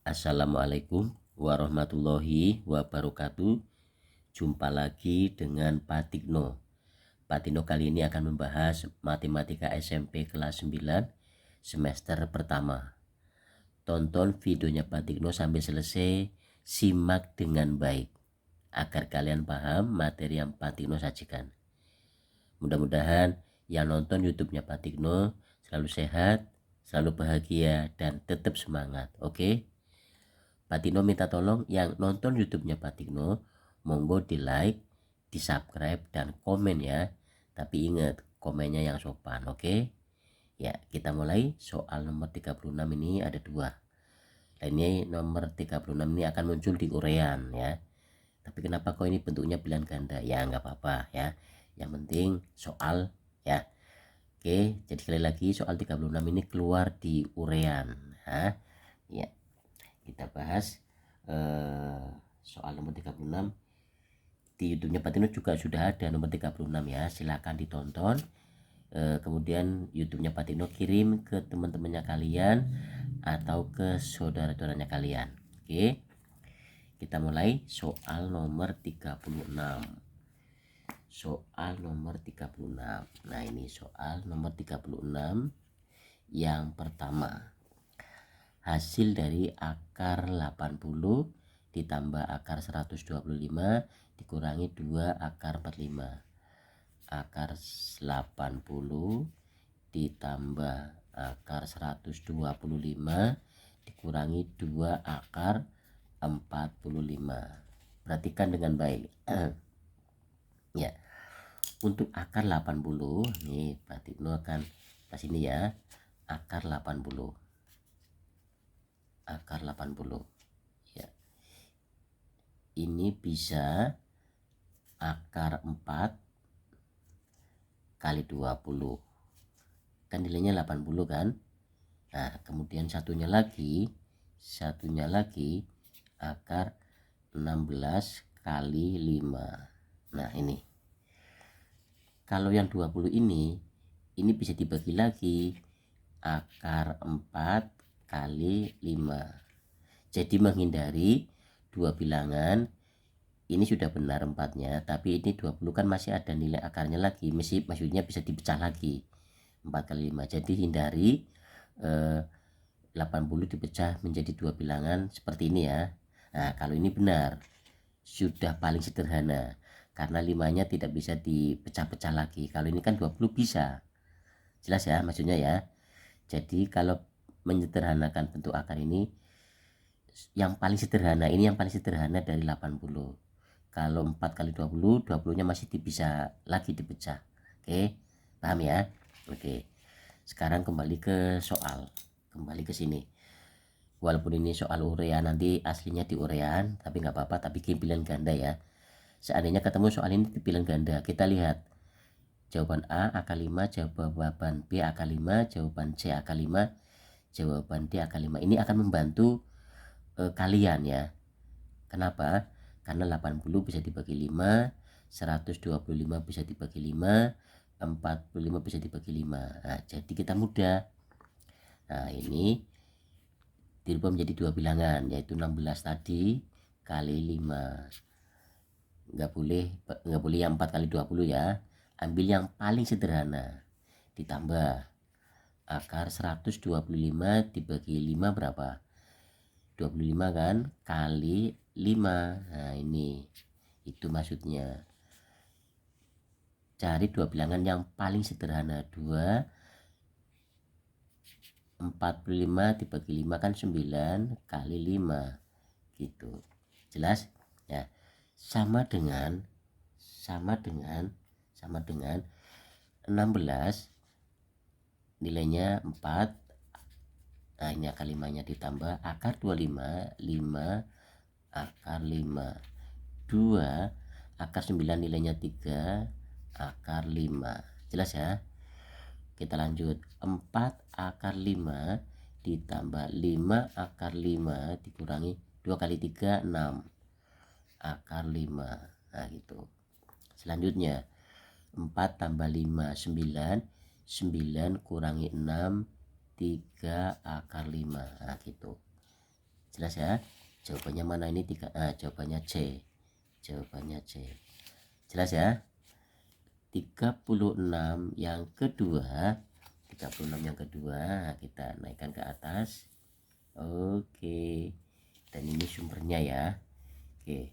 Assalamualaikum warahmatullahi wabarakatuh. Jumpa lagi dengan Pak Tikno. Pak Tikno kali ini akan membahas matematika SMP kelas 9 semester pertama. Tonton videonya Pak Tikno sampai selesai, simak dengan baik agar kalian paham materi yang Pak Tikno sajikan. Mudah-mudahan yang nonton YouTube-nya Pak Tikno selalu sehat, selalu bahagia, dan tetap semangat. Oke? Pak Tikno minta tolong yang nonton YouTube-nya Pak Tikno, monggo di like, di subscribe, dan komen ya. Tapi ingat, komennya yang sopan, oke? Ya, kita mulai. Soal nomor 36 ini ada dua. Nah, ini nomor 36 ini akan muncul di urean ya. Tapi kenapa kok ini bentuknya pilihan ganda? Ya nggak apa-apa ya. Yang penting soal ya. Oke, jadi sekali lagi soal 36 ini keluar di urean. Ya, kita bahas soal nomor 36 di YouTube-nya Pak Tino juga sudah ada nomor 36 ya, silahkan ditonton. Kemudian YouTube-nya Pak Tino kirim ke teman-temannya kalian atau ke saudara-saudaranya kalian. Oke, kita mulai soal nomor 36. Soal nomor 36. Nah, ini soal nomor 36 yang pertama. Hasil dari akar 80 ditambah akar 125 dikurangi 2 akar 45. Akar 80 ditambah akar 125 dikurangi 2 akar 45. Perhatikan dengan baik. Ya. Untuk akar 80 nih Pak Tikno akan pas ini ya. Akar 80. Akar 80 ya, ini bisa akar 4 kali 20 kan nilainya 80 kan. Nah, kemudian satunya lagi akar 16 kali 5. Nah, ini kalau yang 20 ini bisa dibagi lagi, akar 4 kali 5. Jadi menghindari dua bilangan ini sudah benar 4-nya, tapi ini 20 kan masih ada nilai akarnya lagi, maksudnya bisa dipecah lagi 4 kali 5. Jadi hindari 80 dipecah menjadi dua bilangan seperti ini ya. Nah, kalau ini benar, sudah paling sederhana karena 5-nya tidak bisa dipecah-pecah lagi. Kalau ini kan 20 bisa. Jelas ya maksudnya ya. Jadi kalau menyederhanakan bentuk akar ini yang paling sederhana, ini yang paling sederhana dari 80. Kalau 4 kali 20, 20-nya masih bisa lagi dipecah. Oke, paham ya? Oke, sekarang kembali ke soal, kembali ke sini. Walaupun ini soal urean, nanti aslinya di urean, tapi nggak apa-apa, tapi pilihan ganda ya. Seandainya ketemu soal ini di pilihan ganda, kita lihat jawaban A akar 5, jawaban B akar 5, jawaban C akar 5, jawaban D akar 5. Ini akan membantu kalian ya. Kenapa? Karena 80 bisa dibagi 5, 125 bisa dibagi 5, 45 bisa dibagi 5. Nah, jadi kita mudah. Nah, ini dirubah menjadi dua bilangan, yaitu 16 tadi kali 5. Nggak boleh yang 4 kali 20 ya. Ambil yang paling sederhana. Ditambah akar 125 dibagi 5 berapa? 25 kan? Kali 5. Nah, ini. Itu maksudnya. Cari dua bilangan yang paling sederhana. 45 dibagi 5 kan 9 kali 5. Gitu. Jelas? Ya. Sama dengan 16 nilainya 4. Nah, ini akar 5-nya ditambah akar 25, 5 akar 5, 2 akar 9 nilainya 3 akar 5. Jelas ya? Kita lanjut. 4 akar 5 ditambah 5 akar 5 dikurangi 2 kali 3 6 akar 5. Nah, gitu. Selanjutnya 4 tambah 5 9, 9 kurangi 6 3 akar 5. Nah, gitu. Jelas ya? Jawabannya mana ini? Jawabannya C. Jawabannya C. Jelas ya? 36 yang kedua. 36 yang kedua kita naikkan ke atas. Oke. Dan ini sumbernya ya. Oke.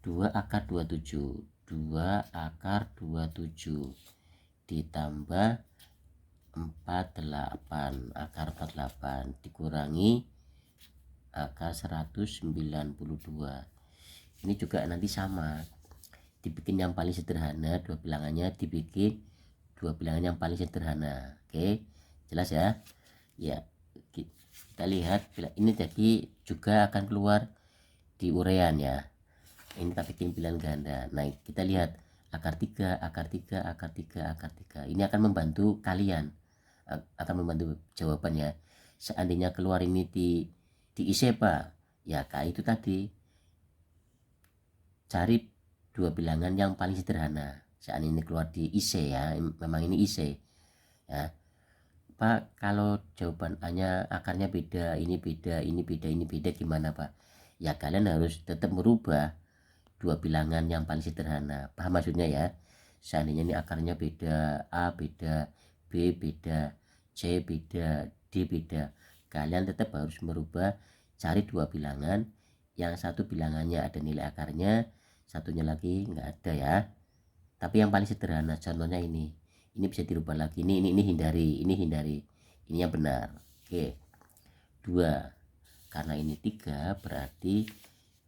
2 akar 27. 2 akar 27 ditambah 48 akar 48 dikurangi akar 192. Ini juga nanti sama, dibikin yang paling sederhana, dua bilangannya dibikin dua bilangan yang paling sederhana. Oke, jelas ya? Ya, kita lihat ini jadi juga akan keluar di urean ya. Ini kita bikin bilangan ganda. Nah, kita lihat akar 3, akar 3, akar 3, akar 3. Ini akan membantu kalian, akan membantu jawabannya. Seandainya keluar ini di ISEPA, ya kayak itu tadi, cari dua bilangan yang paling sederhana. Seandainya ini keluar di IC ya, memang ini IC ya. Pak, kalau jawaban A-nya akarnya beda, ini beda, ini beda, ini beda, gimana Pak? Ya kalian harus tetap merubah dua bilangan yang paling sederhana. Paham maksudnya ya? Seandainya ini akarnya beda, A beda, B beda, C beda, D beda, kalian tetap harus merubah, cari dua bilangan, yang satu bilangannya ada nilai akarnya, satunya lagi nggak ada ya. Tapi yang paling sederhana, contohnya ini bisa dirubah lagi, ini hindari, ini yang benar. Oke, 2 karena ini 3 berarti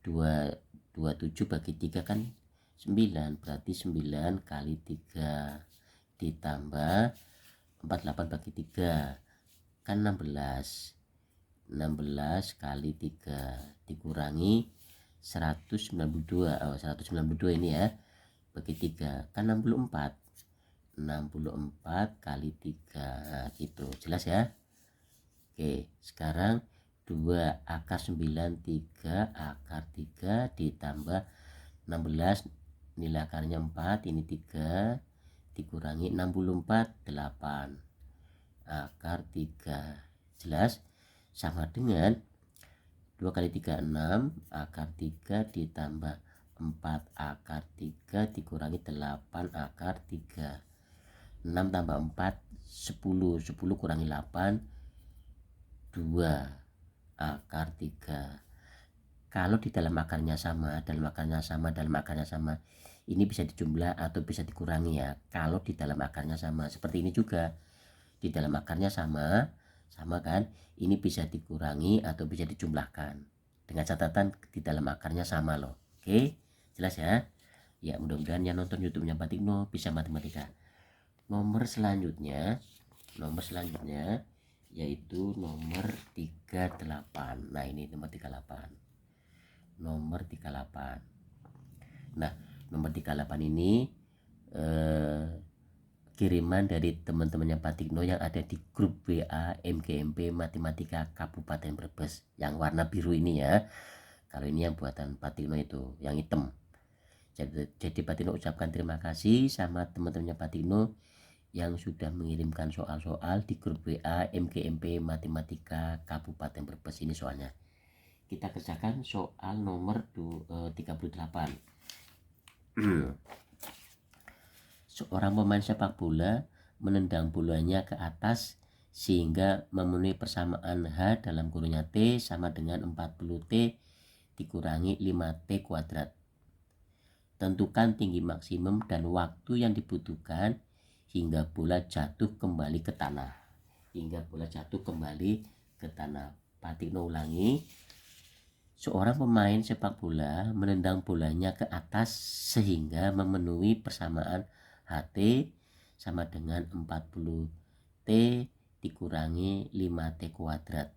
27 bagi 3 kan 9, berarti 9 kali 3 ditambah 48 bagi 3 kan 16 kali 3 dikurangi 192. 192 ini ya, bagi 3 kan 64 kali 3. Nah, gitu, jelas ya? Oke, sekarang 2 akar 9, 3 akar 3 ditambah 16, nilai akarnya 4, ini 3 dikurangi 64, 8 akar 3. Jelas? Sama dengan 2 kali 3 6 akar 3 ditambah 4 akar 3 dikurangi 8 akar 3. 6 tambah 4 10, 10 kurangi 8 2 akar 3. Kalau di dalam akarnya sama, ini bisa dijumlah atau bisa dikurangi ya. Kalau di dalam akarnya sama, seperti ini juga, di dalam akarnya sama kan, ini bisa dikurangi atau bisa dijumlahkan, dengan catatan di dalam akarnya sama loh. Oke, jelas ya? Ya, mudah-mudahan yang nonton YouTube-nya Pak Tikno bisa matematika. Nomor selanjutnya yaitu nomor 38. Nah, ini nomor 38. Nah, nomor 38 ini kiriman dari teman-temannya Pak Tikno yang ada di grup WA MGMP Matematika Kabupaten Brebes yang warna biru ini ya. Kalau ini yang buatan Pak Tikno itu yang hitam. Jadi Pak Tikno ucapkan terima kasih sama teman-temannya Pak Tikno yang sudah mengirimkan soal-soal di grup WA MGMP Matematika Kabupaten Brebes. Ini soalnya kita kerjakan soal nomor 38. Seorang pemain sepak bola menendang bolanya ke atas sehingga memenuhi persamaan H dalam kurungnya T sama dengan 40T dikurangi 5T kuadrat. Tentukan tinggi maksimum dan waktu yang dibutuhkan hingga bola jatuh kembali ke tanah. Pak Tikno ulangi. Seorang pemain sepak bola menendang bolanya ke atas sehingga memenuhi persamaan HT sama dengan 40T dikurangi 5T kuadrat.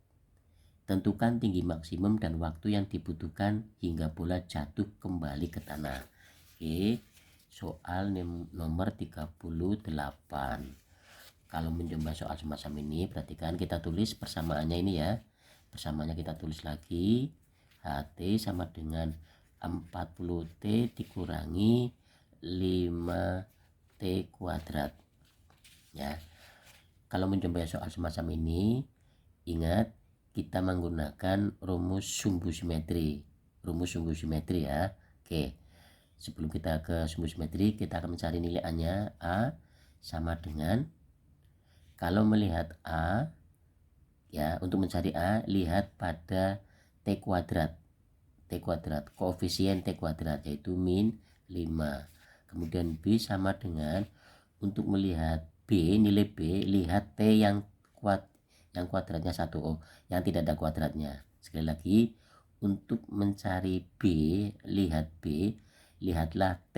Tentukan tinggi maksimum dan waktu yang dibutuhkan hingga bola jatuh kembali ke tanah. Oke, soal nomor 38. Kalau mencoba soal semacam ini, perhatikan kita tulis persamaannya ini ya. Persamaannya kita tulis lagi. HT sama dengan 40T dikurangi 5T kuadrat. Ya. Kalau mencoba soal semacam ini, ingat kita menggunakan rumus sumbu simetri. Ya. Oke, sebelum kita ke sumbu simetri, kita akan mencari nilai A-nya. A sama dengan, kalau melihat A, ya, untuk mencari A, lihat pada T kuadrat, koefisien T kuadrat, yaitu min 5. Kemudian B sama dengan, untuk melihat B, nilai B, lihat T yang kuadratnya 1, yang tidak ada kuadratnya. Sekali lagi, untuk mencari B, lihatlah T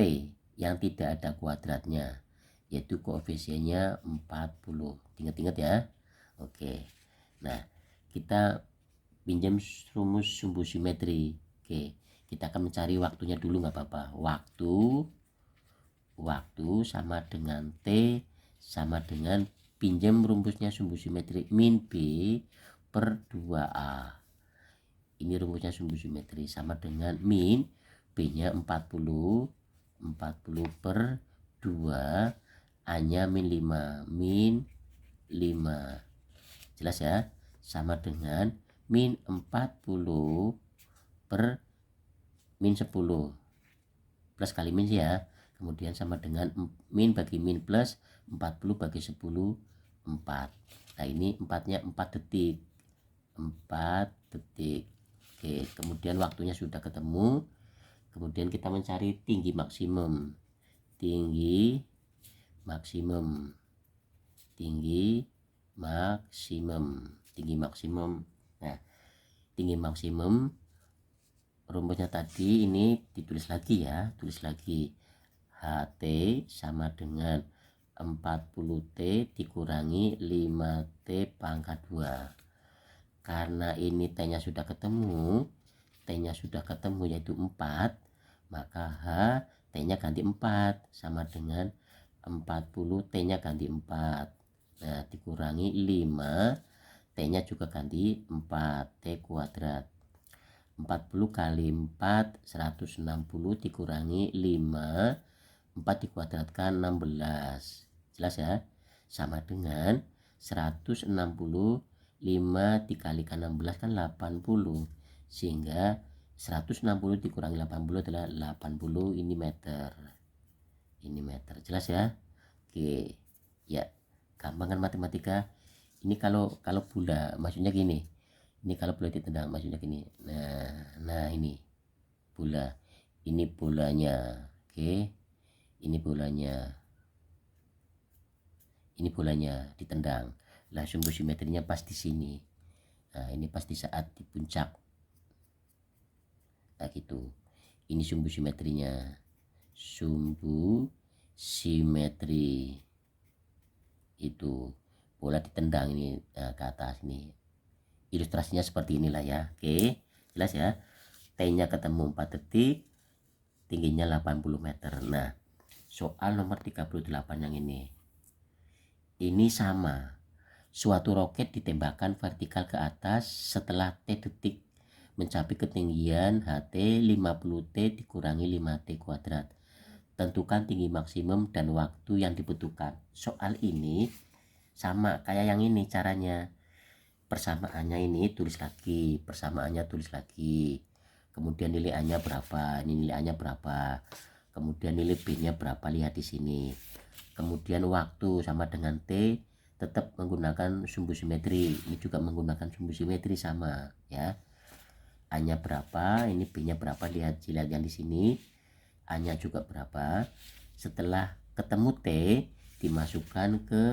yang tidak ada kuadratnya, yaitu koefisiennya 40. Ingat-ingat ya. Oke, nah kita pinjam rumus sumbu simetri. Oke, kita akan mencari waktunya dulu, nggak apa-apa. Waktu sama dengan T sama dengan, pinjam rumusnya sumbu simetri, min B per 2A. Ini rumusnya sumbu simetri, sama dengan min B nya 40 per 2, A nya min 5. Jelas ya? Sama dengan min 40 per min 10, plus kali min ya. Kemudian sama dengan min bagi min plus 40 bagi 10, 4. Nah ini 4-nya 4 detik. Oke, kemudian waktunya sudah ketemu. Kemudian kita mencari tinggi maksimum. Tinggi maksimum. Nah, tinggi maksimum rumusnya tadi ini ditulis lagi ya. HT sama dengan 40T dikurangi 5T pangkat 2. Karena ini T-nya sudah ketemu, yaitu 4, maka H T-nya ganti 4 sama dengan 40, T-nya ganti 4. Nah, dikurangi 5, T-nya juga ganti 4, T kuadrat. 40 kali 4, 160 dikurangi 5, 4 dikuadratkan 16. Jelas ya? Sama dengan 160, 5 dikalikan 16 kan 80. Sehingga 160 dikurangi 80 adalah 80, ini meter. Jelas ya? Oke. Ya, gampang kan matematika? Ini kalau bola, maksudnya gini. Ini kalau bola ditendang, maksudnya gini. Nah ini bola. Ini bolanya. Oke. Ini bolanya ditendang. Lah sumbu simetrinya pas di sini. Nah, ini pasti saat di puncak. Nah, gitu. Ini sumbu simetrinya. Sumbu simetri itu bola ditendang ini ke atas nih. Ilustrasinya seperti inilah ya. Oke, jelas ya. T-nya ketemu 4 detik, tingginya 80 meter. Nah, soal nomor 38 yang ini. Ini sama. Suatu roket ditembakkan vertikal ke atas setelah T detik mencapai ketinggian HT 50T dikurangi 5T kuadrat. Tentukan tinggi maksimum dan waktu yang dibutuhkan. Soal ini sama kayak yang ini caranya. Persamaannya ini tulis lagi, kemudian nilai A-nya berapa, ini nilai A-nya berapa, kemudian nilai B-nya berapa, lihat di sini. Kemudian waktu sama dengan T, tetap menggunakan sumbu simetri, ini juga menggunakan sumbu simetri sama ya. A-nya berapa, ini B-nya berapa, lihat yang di sini. A-nya juga berapa. Setelah ketemu T, dimasukkan ke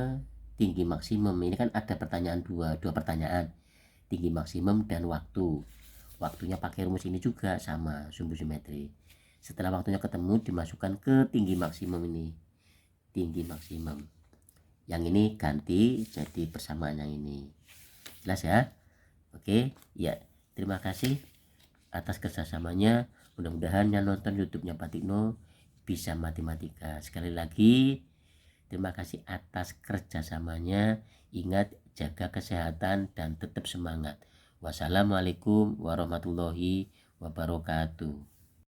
tinggi maksimum. Ini kan ada pertanyaan dua pertanyaan, tinggi maksimum dan waktunya pakai rumus ini juga sama sumbu simetri. Setelah waktunya ketemu, dimasukkan ke tinggi maksimum. Ini tinggi maksimum, yang ini ganti jadi persamaan yang ini. Jelas ya? Oke ya, terima kasih atas kerjasamanya. Mudah-mudahan yang nonton YouTube-nya Pak Tikno bisa matematika. Sekali lagi terima kasih atas kerjasamanya. Ingat, jaga kesehatan dan tetap semangat. Wassalamualaikum warahmatullahi wabarakatuh.